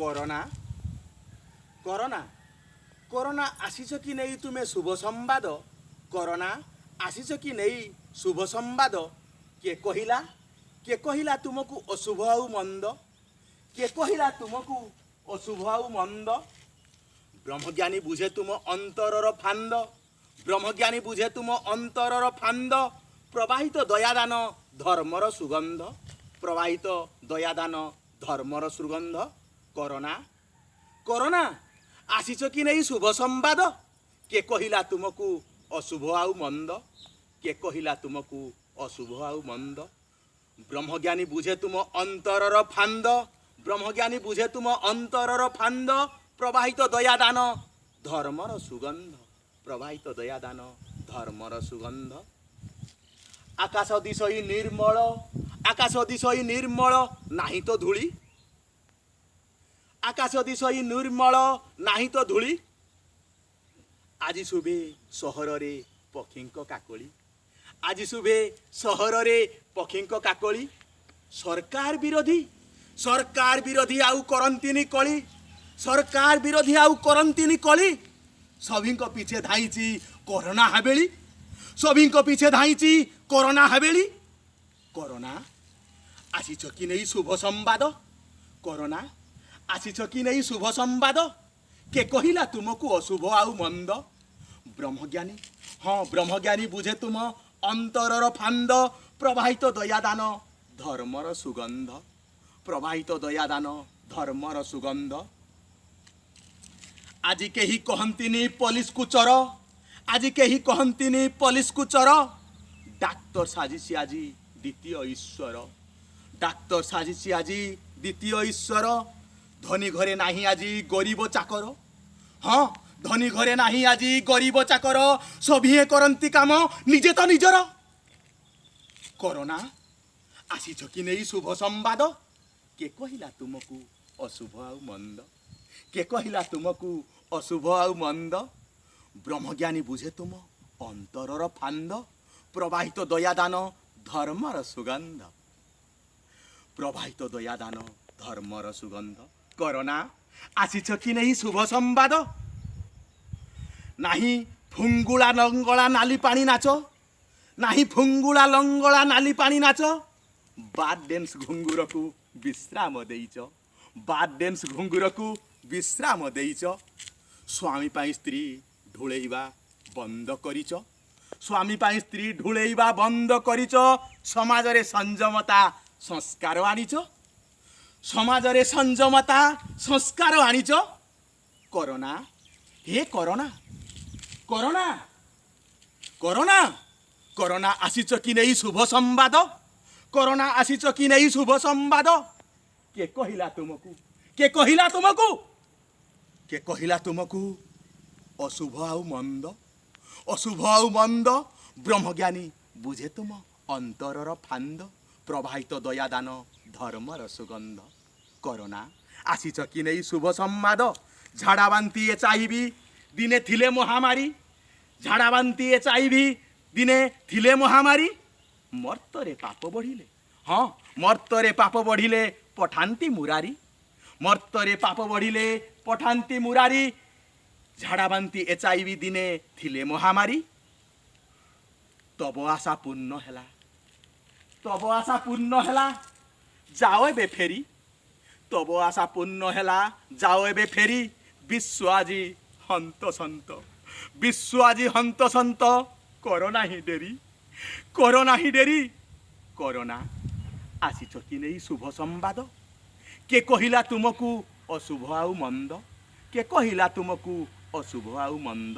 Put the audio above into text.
corona corona corona ଆସିଛ କି ନେଇ ତୁମେ ଶୁଭ ସମ୍ବାଦ କରୋନା ଆସିଛ କି ନେଇ ଶୁଭ ସମ୍ବାଦ କିଏ କହିଲା ତୁମକୁ ଅଶୁଭ ଆଉ ମନ୍ଦ କିଏ କହିଲା ତୁମକୁ ଅଶୁଭ ଆଉ ମନ୍ଦ ବ୍ରହ୍ମଜ୍ଞାନୀ ବୁଝେ ତୁମ ଅନ୍ତରର ଫାନ୍ଦ ବ୍ରହ୍ମଜ୍ଞାନୀ ବୁଝେ ତୁମ ଅନ୍ତରର ଫାନ୍ଦ ପ୍ରବାହିତ ଦୟାଦାନ ଧର୍ମର ସୁଗନ୍ଧ ପ୍ରବାହିତ ଦୟାଦାନ ଧର୍ମର ସୁଗନ୍ଧ କରୋନା କରୋନା ଆସିଛ କି ନେଇ ଶୁଭ ସମ୍ବାଦ କିଏ କହିଲା ତୁମକୁ ଅଶୁଭ ଆଉ ମନ୍ଦ କିଏ କହିଲା ତୁମକୁ ଅଶୁଭ ଆଉ ମନ୍ଦ ବ୍ରହ୍ମଜ୍ଞାନୀ ବୁଝେ ତୁମ ଅନ୍ତରର ଫାନ୍ଦ ବ୍ରହ୍ମଜ୍ଞାନୀ ବୁଝେ ତୁମ ଅନ୍ତରର ଫାନ୍ଦ ପ୍ରବାହିତ ଦୟାଦାନ ଧର୍ମର ସୁଗନ୍ଧ ପ୍ରବାହିତ ଦୟାଦାନ ଧର୍ମର ସୁଗନ୍ଧ ଆକାଶ ଦିଶଇ ନିର୍ମଳ ନାହିଁ ତ ଧୂଳି ଆକାଶ ଦିଶଇ ନିର୍ମଳ ନାହିଁ ତ ଧୂଳି ଆଜି ଶୁଭେ ସହରରେ ପକ୍ଷୀଙ୍କ କାକଳି ଆଜି ଶୁଭେ ସହରରେ ପକ୍ଷୀଙ୍କ କାକଳି ସରକାର ବିରୋଧୀ ଆଉ କରନ୍ତିନି କଳି ସରକାର ବିରୋଧୀ ଆଉ କରନ୍ତିନି କଳି ସଭିଙ୍କ ପିଛେ ଧାଇଁଛି କରୋନା ହାବେଳି ସଭିଙ୍କ ପିଛେ ଧାଇଁଛି କରୋନା ହାବେଳି କରୋନା ଆସିଛ କି ନେଇ ଶୁଭ ସମ୍ବାଦ କରୋନା ଆସିଛ କି ନେଇ ଶୁଭ ସମ୍ବାଦ କିଏ କହିଲା ତୁମକୁ ଅଶୁଭ ଆଉ ମନ୍ଦ ବ୍ରହ୍ମଜ୍ଞାନୀ ବ୍ରହ୍ମଜ୍ଞାନୀ ବୁଝେ ତୁମ ଅନ୍ତରର ଫାନ୍ଦ ପ୍ରବାହିତ ଦୟାଦାନ ଧର୍ମର ସୁଗନ୍ଧ ପ୍ରବାହିତ ଦୟାଦାନ ଧର୍ମର ସୁଗନ୍ଧ ଆଜି କେହି କହନ୍ତିନି ପୋଲିସକୁ ଚୋର ଆଜି କେହି କହନ୍ତିନି ପୋଲିସକୁ ଚୋର ଡାକ୍ତର ସାଜିଛି ଆଜି ଦ୍ୱିତୀୟ ଈଶ୍ୱର ଡାକ୍ତର ସାଜିଛି ଆଜି ଦ୍ୱିତୀୟ ଈଶ୍ୱର ଧନୀ ଘରେ ନାହିଁ ଆଜି ଗରିବ ଚାକର ଧନୀ ଘରେ ନାହିଁ ଆଜି ଗରିବ ଚାକର ସଭିଏ କରନ୍ତି କାମ ନିଜେ ତ ନିଜର କରୋନା ଆସିଛ କି ନେଇ ଶୁଭ ସମ୍ବାଦ କିଏ କହିଲା ତୁମକୁ ଅଶୁଭ ଆଉ ମନ୍ଦ କିଏ କହିଲା ତୁମକୁ ଅଶୁଭ ଆଉ ମନ୍ଦ ବ୍ରହ୍ମଜ୍ଞାନୀ ବୁଝେ ତୁମ ଅନ୍ତରର ଫାନ୍ଦ ପ୍ରବାହିତ ଦୟାଦାନ ଧର୍ମର ସୁଗନ୍ଧ ପ୍ରବାହିତ ଦୟାଦାନ ଧର୍ମର ସୁଗନ୍ଧ କରୋନା ଆସିଛ କି ନେଇ ଶୁଭ ସମ୍ବାଦ ନାହିଁ ଫୁଙ୍ଗୁଳା ଲଙ୍ଗଳା ନାଲି ପାଣି ନାଚ ନାହିଁ ଫୁଙ୍ଗୁଳା ଲଙ୍ଗଳା ନାଲି ପାଣି ନାଚ ବାଦ ଡ୍ୟାନ୍ସ ଘୁଙ୍ଗୁରକୁ ବିଶ୍ରାମ ଦେଇଛ ବାଦ ଡ୍ୟାନ୍ସ ଘୁଙ୍ଗୁରକୁ ବିଶ୍ରାମ ଦେଇଛ ସ୍ୱାମୀ ପାଇଁ ସ୍ତ୍ରୀ ଢୁଳେଇବା ବନ୍ଦ କରିଛ ସ୍ୱାମୀ ପାଇଁ ସ୍ତ୍ରୀ ଢୁଳେଇବା ବନ୍ଦ କରିଛ ସମାଜରେ ସଂଯମତା ସଂସ୍କାର ଆଣିଛ ସମାଜରେ ସଂଯମତା ସଂସ୍କାର ଆଣିଛ corona corona corona corona corona ଆସିଛ କି ନେଇ ଶୁଭ ସମ୍ବାଦ କରୋନା ଆସିଛ କି ନେଇ ଶୁଭ ସମ୍ବାଦ କିଏ କହିଲା ତୁମକୁ କିଏ କହିଲା ତୁମକୁ କିଏ କହିଲା ତୁମକୁ ଅଶୁଭ ଆଉ ମନ୍ଦ ଅଶୁଭ ଆଉ ମନ୍ଦ ବ୍ରହ୍ମଜ୍ଞାନୀ ବୁଝେ ତୁମ ଅନ୍ତରର ଫାନ୍ଦ ପ୍ରବାହିତ ଦୟାଦାନ ଧର୍ମର ସୁଗନ୍ଧ କରୋନା ଆସିଛ କି ନେଇ ଶୁଭ ସମ୍ବାଦ ଝାଡ଼ାବାନ୍ତି HIV ଦିନେ ଥିଲେ ମହାମାରୀ ଝାଡ଼ାବାନ୍ତି HIV ଦିନେ ଥିଲେ ମହାମାରୀ ମର୍ତ୍ତରେ ପାପ ବଢ଼ିଲେ ମର୍ତ୍ତରେ ପାପ ବଢ଼ିଲେ ପଠାନ୍ତି ମୁରାରୀ ମର୍ତ୍ତରେ ପାପ ବଢ଼ିଲେ ପଠାନ୍ତି ମୁରାରୀ ଝାଡ଼ାବାନ୍ତି HIV ଦିନେ ଥିଲେ ମହାମାରୀ ତବ ଆଶା ପୂର୍ଣ୍ଣ ହେଲା ଯାଅ ଏବେ ଫେରି ତବ ଆଶା ପୂର୍ଣ୍ଣ ହେଲା ଯାଅ ଏବେ ଫେରି ବିଶ୍ୱ ଆଜି ହନ୍ତସନ୍ତ ବିଶ୍ୱ ଆଜି ହନ୍ତସନ୍ତ କରୋନା ହିଁ ଡେରି କରୋନା ଆସିଛ କି ନେଇ ଶୁଭ ସମ୍ବାଦ କିଏ କହିଲା ତୁମକୁ ଅଶୁଭ ଆଉ ମନ୍ଦ କିଏ କହିଲା ତୁମକୁ ଅଶୁଭ ଆଉ ମନ୍ଦ